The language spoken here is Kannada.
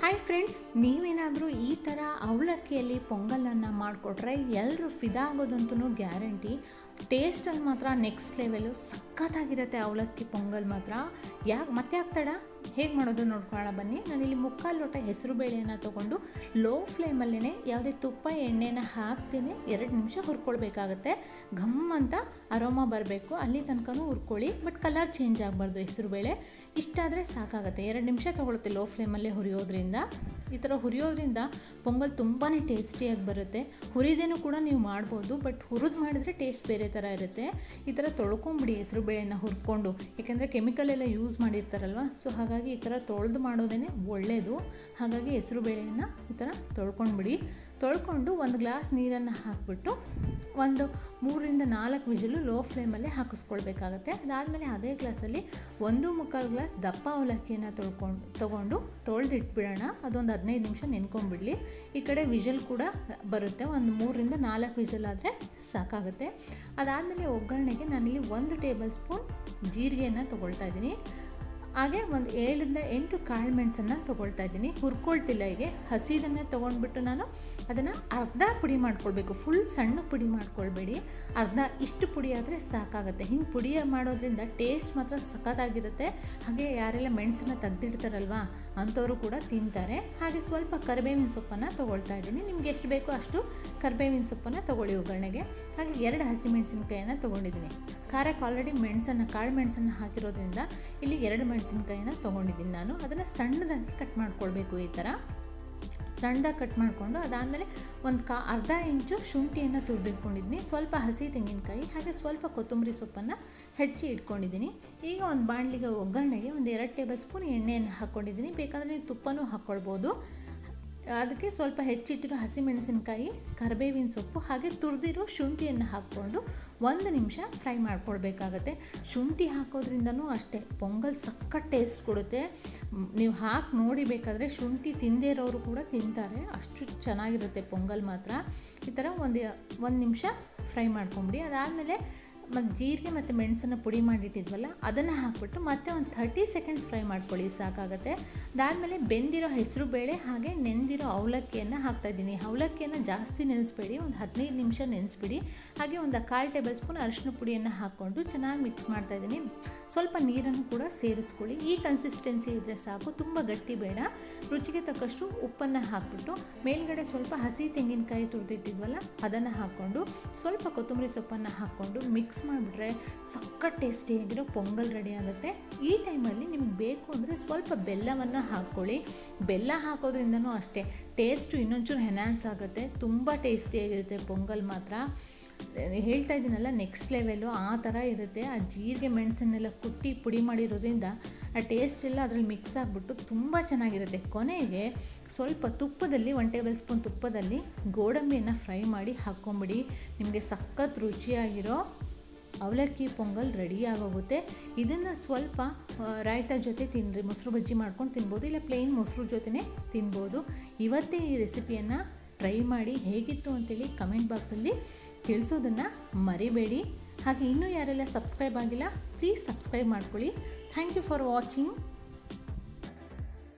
ಹಾಯ್ ಫ್ರೆಂಡ್ಸ್, ನೀವೇನಾದರೂ ಈ ಥರ ಅವಲಕ್ಕಿಯಲ್ಲಿ ಪೊಂಗಲನ್ನು ಮಾಡಿಕೊಟ್ರೆ ಎಲ್ಲರೂ ಫಿದಾ ಆಗೋದಂತೂ ಗ್ಯಾರಂಟಿ. ಟೇಸ್ಟಲ್ಲಿ ಮಾತ್ರ ನೆಕ್ಸ್ಟ್ ಲೆವೆಲು ಸಖತ್ತಾಗಿರುತ್ತೆ ಅವಲಕ್ಕಿ ಪೊಂಗಲ್ ಮಾತ್ರ. ಮತ್ತೆ ತಡ ಹೇಗೆ ಮಾಡೋದು ನೋಡ್ಕೊಳ್ಳೋಣ ಬನ್ನಿ. ನಾನಿಲ್ಲಿ ಮುಕ್ಕಾಲು ಲೋಟ ಹೆಸರು ಬೇಳೆಯನ್ನು ತೊಗೊಂಡು ಲೋ ಫ್ಲೇಮಲ್ಲೇ ಯಾವುದೇ ತುಪ್ಪ ಎಣ್ಣೆನ ಹಾಕ್ತೇನೆ 2 ನಿಮಿಷ ಹುರ್ಕೊಳ್ಬೇಕಾಗತ್ತೆ. ಘಮ್ ಅಂತ ಅರೋಮಾ ಬರಬೇಕು, ಅಲ್ಲಿ ತನಕನೂ ಹುರ್ಕೊಳ್ಳಿ. ಬಟ್ ಕಲರ್ ಚೇಂಜ್ ಆಗಬಾರ್ದು. ಹೆಸರು ಬೇಳೆ ಇಷ್ಟಾದರೆ ಸಾಕಾಗುತ್ತೆ. 2 ನಿಮಿಷ ತೊಗೊಳುತ್ತೆ ಲೋ ಫ್ಲೇಮಲ್ಲೇ ಹುರಿಯೋದ್ರಿಂದ. ಈ ಥರ ಹುರಿಯೋದ್ರಿಂದ ಪೊಂಗಲ್ ತುಂಬಾ ಟೇಸ್ಟಿಯಾಗಿ ಬರುತ್ತೆ. ಹುರಿದೇನೂ ಕೂಡ ನೀವು ಮಾಡ್ಬೋದು, ಬಟ್ ಹುರಿದು ಮಾಡಿದ್ರೆ ಟೇಸ್ಟ್ ಬೇರೆ ಥರ ಇರುತ್ತೆ. ಈ ಥರ ತೊಳ್ಕೊಂಬಿಡಿ ಹೆಸರು ಬೇಳೆನ ಹುರ್ಕೊಂಡು, ಯಾಕೆಂದರೆ ಕೆಮಿಕಲ್ ಎಲ್ಲ ಯೂಸ್ ಮಾಡಿರ್ತಾರಲ್ವ. ಸೊ ಹಾಗಾಗಿ ಈ ಥರ ತೊಳೆದು ಮಾಡೋದೇ ಒಳ್ಳೆಯದು. ಹಾಗಾಗಿ ಹೆಸರು ಬೇಳೆಯನ್ನು ಈ ಥರ ತೊಳ್ಕೊಂಡು 1 ಗ್ಲಾಸ್ ನೀರನ್ನು ಹಾಕಿಬಿಟ್ಟು ಒಂದು 3ರಿಂದ 4 ವಿಜಿಲು ಲೋ ಫ್ಲೇಮಲ್ಲೇ ಹಾಕಿಸ್ಕೊಳ್ಬೇಕಾಗತ್ತೆ. ಅದಾದಮೇಲೆ ಅದೇ ಗ್ಲಾಸಲ್ಲಿ 1.25 ಗ್ಲಾಸ್ ದಪ್ಪ ಅವಲಕ್ಕಿಯನ್ನು ತೊಗೊಂಡು ತೊಳೆದಿಟ್ಬಿಡೋಣ. ಅದೊಂದು 15 ನಿಮಿಷ ನೆನ್ಕೊಂಡ್ಬಿಡಲಿ. ಈ ಕಡೆ ವಿಜಲ್ ಕೂಡ ಬರುತ್ತೆ, ಒಂದು 3ರಿಂದ 4 ವಿಜಲ್ ಆದರೆ ಸಾಕಾಗುತ್ತೆ. ಅದಾದಮೇಲೆ ಒಗ್ಗರಣೆಗೆ ನಾನಿಲ್ಲಿ 1 ಟೇಬಲ್ ಸ್ಪೂನ್ ಜೀರಿಗೆಯನ್ನು ತೊಗೊಳ್ತಾ ಇದ್ದೀನಿ. ಹಾಗೆ ಒಂದು 7ರಿಂದ 8 ಕಾಳು ಮೆಣಸನ್ನು ತೊಗೊಳ್ತಾ ಇದ್ದೀನಿ. ಹುರ್ಕೊಳ್ತಿಲ್ಲ, ಹೀಗೆ ಹಸಿದನ್ನೇ ತೊಗೊಂಡ್ಬಿಟ್ಟು ನಾನು ಅದನ್ನು ಅರ್ಧ ಪುಡಿ ಮಾಡ್ಕೊಳ್ಬೇಕು. ಫುಲ್ ಸಣ್ಣ ಪುಡಿ ಮಾಡ್ಕೊಳ್ಬೇಡಿ, ಅರ್ಧ ಇಷ್ಟು ಪುಡಿ ಆದರೆ ಸಾಕಾಗುತ್ತೆ. ಹಿಂಗೆ ಪುಡಿ ಮಾಡೋದ್ರಿಂದ ಟೇಸ್ಟ್ ಮಾತ್ರ ಸಖತ್ತಾಗಿರುತ್ತೆ. ಹಾಗೆ ಯಾರೆಲ್ಲ ಮೆಣಸನ್ನು ತೆಗೆದಿಡ್ತಾರಲ್ವ ಅಂಥವರು ಕೂಡ ತಿಂತಾರೆ. ಹಾಗೆ ಸ್ವಲ್ಪ ಕರಿಬೇವಿನ ಸೊಪ್ಪನ್ನು ತೊಗೊಳ್ತಾ ಇದ್ದೀನಿ. ನಿಮ್ಗೆ ಎಷ್ಟು ಬೇಕೋ ಅಷ್ಟು ಕರಿಬೇವಿನ ಸೊಪ್ಪನ್ನು ತೊಗೊಳ್ಳಿ ಒಗ್ಗರಣೆಗೆ. ಹಾಗೆ 2 ಹಸಿಮೆಣಸಿನ್ಕಾಯನ್ನು ತೊಗೊಂಡಿದ್ದೀನಿ. ಖಾರಕ್ಕೆ ಆಲ್ರೆಡಿ ಕಾಳು ಮೆಣಸನ್ನು ಹಾಕಿರೋದ್ರಿಂದ ಇಲ್ಲಿ 2 ಮೆಣಸಿನ್ಕಾಯಿನ ತೊಗೊಂಡಿದ್ದೀನಿ ನಾನು. ಅದನ್ನು ಸಣ್ಣದಾಗಿ ಕಟ್ ಮಾಡ್ಕೊಳ್ಬೇಕು. ಈ ಥರ ಸಣ್ಣದಾಗಿ ಕಟ್ ಮಾಡಿಕೊಂಡು ಅದಾದಮೇಲೆ ಅರ್ಧ ಇಂಚು ಶುಂಠಿಯನ್ನು ತುರಿದಿಟ್ಕೊಂಡಿದ್ದೀನಿ. ಸ್ವಲ್ಪ ಹಸಿ ತೆಂಗಿನಕಾಯಿ ಹಾಗೆ ಸ್ವಲ್ಪ ಕೊತ್ತಂಬರಿ ಸೊಪ್ಪನ್ನು ಹೆಚ್ಚಿ ಇಟ್ಕೊಂಡಿದ್ದೀನಿ. ಈಗ ಒಂದು ಬಾಣಲಿಗೆ ಒಗ್ಗರಣೆಗೆ 2 ಟೇಬಲ್ ಸ್ಪೂನ್ ಎಣ್ಣೆಯನ್ನು ಹಾಕ್ಕೊಂಡಿದ್ದೀನಿ. ಬೇಕಾದರೆ ನೀವು ತುಪ್ಪನೂ ಹಾಕ್ಕೊಳ್ಬೋದು. ಅದಕ್ಕೆ ಸ್ವಲ್ಪ ಹೆಚ್ಚಿಟ್ಟಿರೋ ಹಸಿಮೆಣಸಿನಕಾಯಿ, ಕರಿಬೇವಿನ ಸೊಪ್ಪು ಹಾಗೆ ತುರಿದಿರೋ ಶುಂಠಿಯನ್ನು ಹಾಕ್ಕೊಂಡು 1 ನಿಮಿಷ ಫ್ರೈ ಮಾಡ್ಕೊಳ್ಬೇಕಾಗತ್ತೆ. ಶುಂಠಿ ಹಾಕೋದ್ರಿಂದನೂ ಅಷ್ಟೇ ಪೊಂಗಲ್ ಸಖತ್ ಟೇಸ್ಟ್ ಕೊಡುತ್ತೆ. ನೀವು ಹಾಕಿ ನೋಡಿ, ಬೇಕಾದರೆ ಶುಂಠಿ ತಿಂದೇ ಇರೋರು ಕೂಡ ತಿಂತಾರೆ, ಅಷ್ಟು ಚೆನ್ನಾಗಿರುತ್ತೆ ಪೊಂಗಲ್ ಮಾತ್ರ. ಈ ಥರ ಒಂದು ನಿಮಿಷ ಫ್ರೈ ಮಾಡ್ಕೊಂಬಿಡಿ. ಅದಾದಮೇಲೆ ಜೀರಿಗೆ ಮತ್ತು ಮೆಣಸನ್ನು ಪುಡಿ ಮಾಡಿಟ್ಟಿದ್ವಲ್ಲ ಅದನ್ನು ಹಾಕ್ಬಿಟ್ಟು ಮತ್ತೆ ಒಂದು 30 ಸೆಕೆಂಡ್ಸ್ ಫ್ರೈ ಮಾಡ್ಕೊಳ್ಳಿ, ಸಾಕಾಗುತ್ತೆ. ಅದಾದಮೇಲೆ ಬೆಂದಿರೋ ಹೆಸರು ಬೇಳೆ ಹಾಗೆ ನೆಂದಿರೋ ಅವಲಕ್ಕಿಯನ್ನು ಹಾಕ್ತಾಯಿದ್ದೀನಿ. ಅವಲಕ್ಕಿಯನ್ನು ಜಾಸ್ತಿ ನೆನೆಸ್ಬೇಡಿ, ಒಂದು 15 ನಿಮಿಷ ನೆನೆಸ್ಬಿಡಿ. ಹಾಗೆ ಒಂದು 1/4 ಟೇಬಲ್ ಸ್ಪೂನ್ ಅರಿಶಿನ ಪುಡಿಯನ್ನು ಹಾಕ್ಕೊಂಡು ಚೆನ್ನಾಗಿ ಮಿಕ್ಸ್ ಮಾಡ್ತಾಯಿದ್ದೀನಿ. ಸ್ವಲ್ಪ ನೀರನ್ನು ಕೂಡ ಸೇರಿಸ್ಕೊಳ್ಳಿ. ಈ ಕನ್ಸಿಸ್ಟೆನ್ಸಿ ಇದ್ದರೆ ಸಾಕು, ತುಂಬ ಗಟ್ಟಿ ಬೇಡ. ರುಚಿಗೆ ತಕ್ಕಷ್ಟು ಉಪ್ಪನ್ನು ಹಾಕ್ಬಿಟ್ಟು ಮೇಲ್ಗಡೆ ಸ್ವಲ್ಪ ಹಸಿ ತೆಂಗಿನಕಾಯಿ ತುರಿದಿಟ್ಟಿದ್ವಲ್ಲ ಅದನ್ನು ಹಾಕ್ಕೊಂಡು ಸ್ವಲ್ಪ ಕೊತ್ತಂಬರಿ ಸೊಪ್ಪನ್ನು ಹಾಕ್ಕೊಂಡು ಮಿಕ್ಸ್ ಮಾಡಿಬಿಟ್ರೆ ಸಖತ್ ಟೇಸ್ಟಿಯಾಗಿರೋ ಪೊಂಗಲ್ ರೆಡಿ ಆಗುತ್ತೆ. ಈ ಟೈಮಲ್ಲಿ ನಿಮಗೆ ಬೇಕು ಅಂದರೆ ಸ್ವಲ್ಪ ಬೆಲ್ಲವನ್ನು ಹಾಕ್ಕೊಳ್ಳಿ. ಬೆಲ್ಲ ಹಾಕೋದ್ರಿಂದನೂ ಅಷ್ಟೇ ಟೇಸ್ಟು ಇನ್ನೊಂಚೂರು ಎನ್ಹಾನ್ಸ್ ಆಗುತ್ತೆ. ತುಂಬ ಟೇಸ್ಟಿಯಾಗಿರುತ್ತೆ ಪೊಂಗಲ್ ಮಾತ್ರ. ಹೇಳ್ತಾ ಇದ್ದೀನಲ್ಲ, ನೆಕ್ಸ್ಟ್ ಲೆವೆಲು ಆ ಥರ ಇರುತ್ತೆ. ಆ ಜೀರಿಗೆ ಮೆಣಸನ್ನೆಲ್ಲ ಕುಟ್ಟಿ ಪುಡಿ ಮಾಡಿರೋದ್ರಿಂದ ಆ ಟೇಸ್ಟ್ ಎಲ್ಲ ಅದರಲ್ಲಿ ಮಿಕ್ಸ್ ಆಗಿಬಿಟ್ಟು ತುಂಬ ಚೆನ್ನಾಗಿರುತ್ತೆ. ಕೊನೆಗೆ ಸ್ವಲ್ಪ ತುಪ್ಪದಲ್ಲಿ 1 ಟೇಬಲ್ ಸ್ಪೂನ್ ತುಪ್ಪದಲ್ಲಿ ಗೋಡಂಬಿಯನ್ನು ಫ್ರೈ ಮಾಡಿ ಹಾಕ್ಕೊಂಬಿಡಿ. ನಿಮಗೆ ಸಖತ್ ರುಚಿಯಾಗಿರೋ ಅವಲಕ್ಕಿ ಪೊಂಗಲ್ ರೆಡಿ ಆಗೋಗುತ್ತೆ. ಇದನ್ನು ಸ್ವಲ್ಪ ರಾಯ್ತ ಜೊತೆ ತಿನ್ನಿರಿ, ಮೊಸರು ಬಜ್ಜಿ ಮಾಡ್ಕೊಂಡು ತಿನ್ಬೋದು, ಇಲ್ಲ ಪ್ಲೇನ್ ಮೊಸರು ಜೊತೆನೇ ತಿನ್ಬೋದು. ಇವತ್ತೇ ಈ ರೆಸಿಪಿಯನ್ನು ಟ್ರೈ ಮಾಡಿ ಹೇಗಿತ್ತು ಅಂತೇಳಿ ಕಮೆಂಟ್ ಬಾಕ್ಸಲ್ಲಿ ತಿಳಿಸೋದನ್ನು ಮರಿಬೇಡಿ. ಹಾಗೆ ಇನ್ನೂ ಯಾರೆಲ್ಲ ಸಬ್ಸ್ಕ್ರೈಬ್ ಆಗಿಲ್ಲ ಪ್ಲೀಸ್ ಸಬ್ಸ್ಕ್ರೈಬ್ ಮಾಡ್ಕೊಳ್ಳಿ. Thank you for watching.